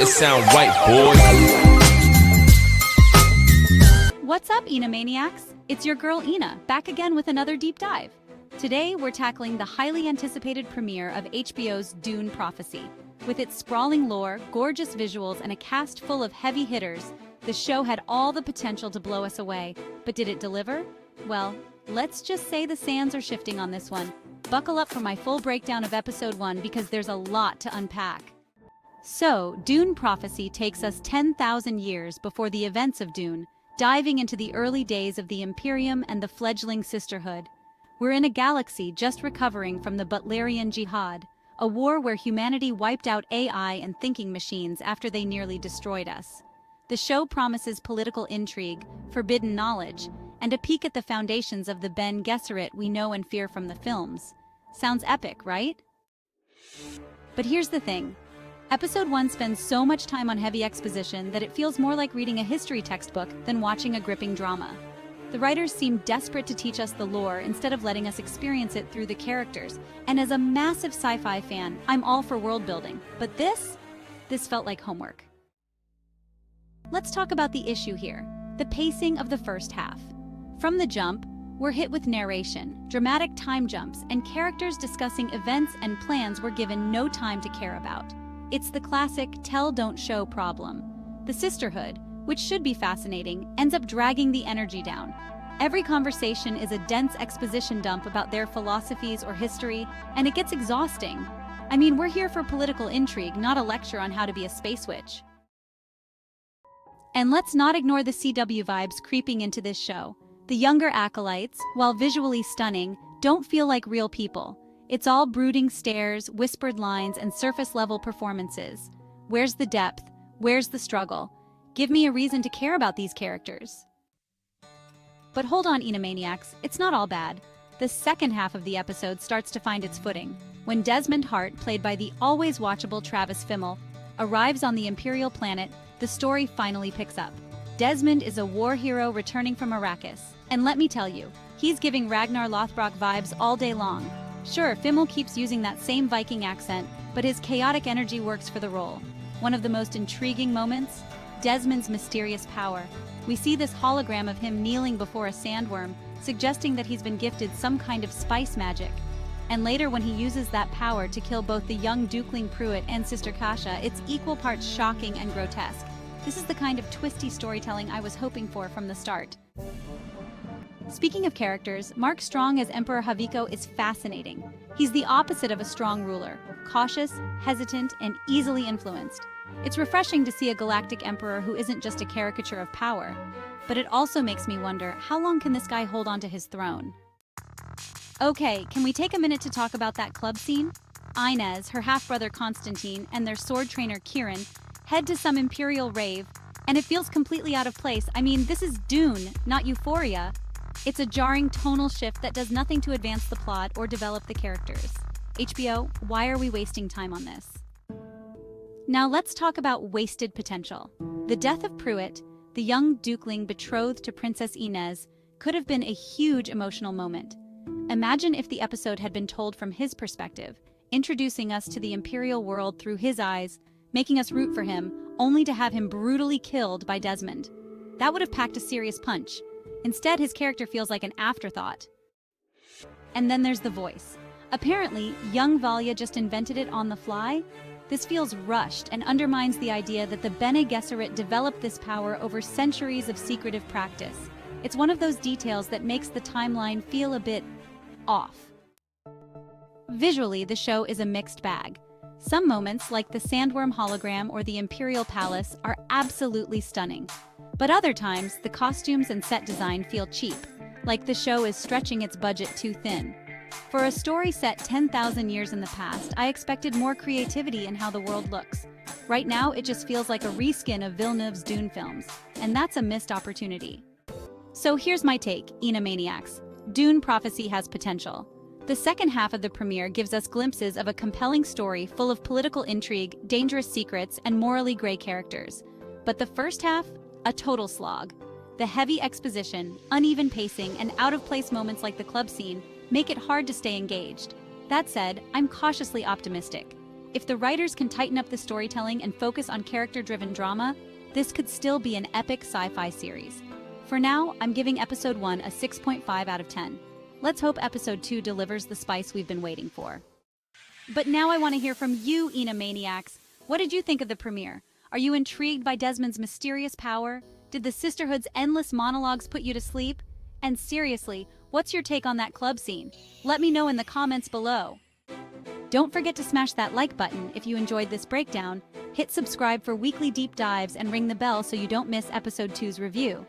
better sound right, boys. What's up, Enigmaniacs? It's your girl Ina, back again with another deep dive. Today, we're tackling the highly anticipated premiere of HBO's Dune Prophecy. With its sprawling lore, gorgeous visuals, and a cast full of heavy hitters, the show had all the potential to blow us away. But did it deliver? Well, let's just say the sands are shifting on this one. Buckle up for my full breakdown of Episode 1 because there's a lot to unpack. So, Dune Prophecy takes us 10,000 years before the events of Dune, diving into the early days of the Imperium and the fledgling Sisterhood. We're in a galaxy just recovering from the Butlerian Jihad, a war where humanity wiped out AI and thinking machines after they nearly destroyed us. The show promises political intrigue, forbidden knowledge, and a peek at the foundations of the Bene Gesserit we know and fear from the films. Sounds epic, right? But here's the thing. Episode 1 spends so much time on heavy exposition that it feels more like reading a history textbook than watching a gripping drama. The writers seem desperate to teach us the lore instead of letting us experience it through the characters. And as a massive sci-fi fan, I'm all for world building. But this felt like homework. Let's talk about the issue here, the pacing of the first half. From the jump, we're hit with narration, dramatic time jumps, and characters discussing events and plans we're given no time to care about. It's the classic tell don't show problem. The Sisterhood, which should be fascinating, ends up dragging the energy down. Every conversation is a dense exposition dump about their philosophies or history, and it gets exhausting. I mean, we're here for political intrigue, not a lecture on how to be a space witch. And let's not ignore the CW vibes creeping into this show. The younger acolytes, while visually stunning, don't feel like real people. It's all brooding stares, whispered lines, and surface-level performances. Where's the depth? Where's the struggle? Give me a reason to care about these characters. But hold on, Enigmaniacs, it's not all bad. The second half of the episode starts to find its footing. When Desmond Hart, played by the always watchable Travis Fimmel, arrives on the Imperial planet, the story finally picks up. Desmond is a war hero returning from Arrakis. And let me tell you, he's giving Ragnar Lothbrok vibes all day long. Sure, Fimmel keeps using that same Viking accent, but his chaotic energy works for the role. One of the most intriguing moments? Desmond's mysterious power. We see this hologram of him kneeling before a sandworm, suggesting that he's been gifted some kind of spice magic. And later, when he uses that power to kill both the young Dukeling Pruitt and Sister Kasha, it's equal parts shocking and grotesque. This is the kind of twisty storytelling I was hoping for from the start. Speaking of characters, Mark Strong as Emperor Javicco is fascinating. He's the opposite of a strong ruler, cautious, hesitant, and easily influenced. It's refreshing to see a galactic emperor who isn't just a caricature of power, but it also makes me wonder, how long can this guy hold on to his throne? Okay, can we take a minute to talk about that club scene? Ynez, her half-brother Constantine, and their sword trainer Kieran head to some Imperial rave, and it feels completely out of place. I mean, this is Dune, not Euphoria. It's a jarring tonal shift that does nothing to advance the plot or develop the characters. HBO, why are we wasting time on this? Now let's talk about wasted potential. The death of Pruitt, the young Dukeling betrothed to Princess Ynez, could have been a huge emotional moment. Imagine if the episode had been told from his perspective, introducing us to the Imperial world through his eyes, making us root for him, only to have him brutally killed by Desmond. That would have packed a serious punch. Instead, his character feels like an afterthought. And then there's the voice. Apparently, young Valya just invented it on the fly. This feels rushed and undermines the idea that the Bene Gesserit developed this power over centuries of secretive practice. It's one of those details that makes the timeline feel a bit off. Visually, the show is a mixed bag. Some moments, like the sandworm hologram or the Imperial Palace, are absolutely stunning. But other times, the costumes and set design feel cheap, like the show is stretching its budget too thin. For a story set 10,000 years in the past, I expected more creativity in how the world looks. Right now, it just feels like a reskin of Villeneuve's Dune films, and that's a missed opportunity. So here's my take, Enigmaniacs. Dune Prophecy has potential. The second half of the premiere gives us glimpses of a compelling story full of political intrigue, dangerous secrets, and morally gray characters. But the first half? A total slog. The heavy exposition, uneven pacing, and out-of-place moments like the club scene make it hard to stay engaged. That said, I'm cautiously optimistic. If the writers can tighten up the storytelling and focus on character-driven drama, this could still be an epic sci-fi series. For now, I'm giving episode 1 a 6.5 out of 10. Let's hope episode 2 delivers the spice we've been waiting for. But now I want to hear from you, Enomaniacs. What did you think of the premiere? Are you intrigued by Desmond's mysterious power? Did the Sisterhood's endless monologues put you to sleep? And seriously, what's your take on that club scene? Let me know in the comments below. Don't forget to smash that like button if you enjoyed this breakdown, hit subscribe for weekly deep dives, and ring the bell so you don't miss episode 2's review.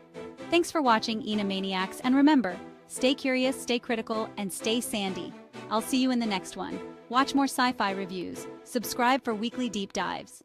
Thanks for watching, Enomaniacs, and remember, stay curious, stay critical, and stay sandy. I'll see you in the next one. Watch more sci-fi reviews, subscribe for weekly deep dives.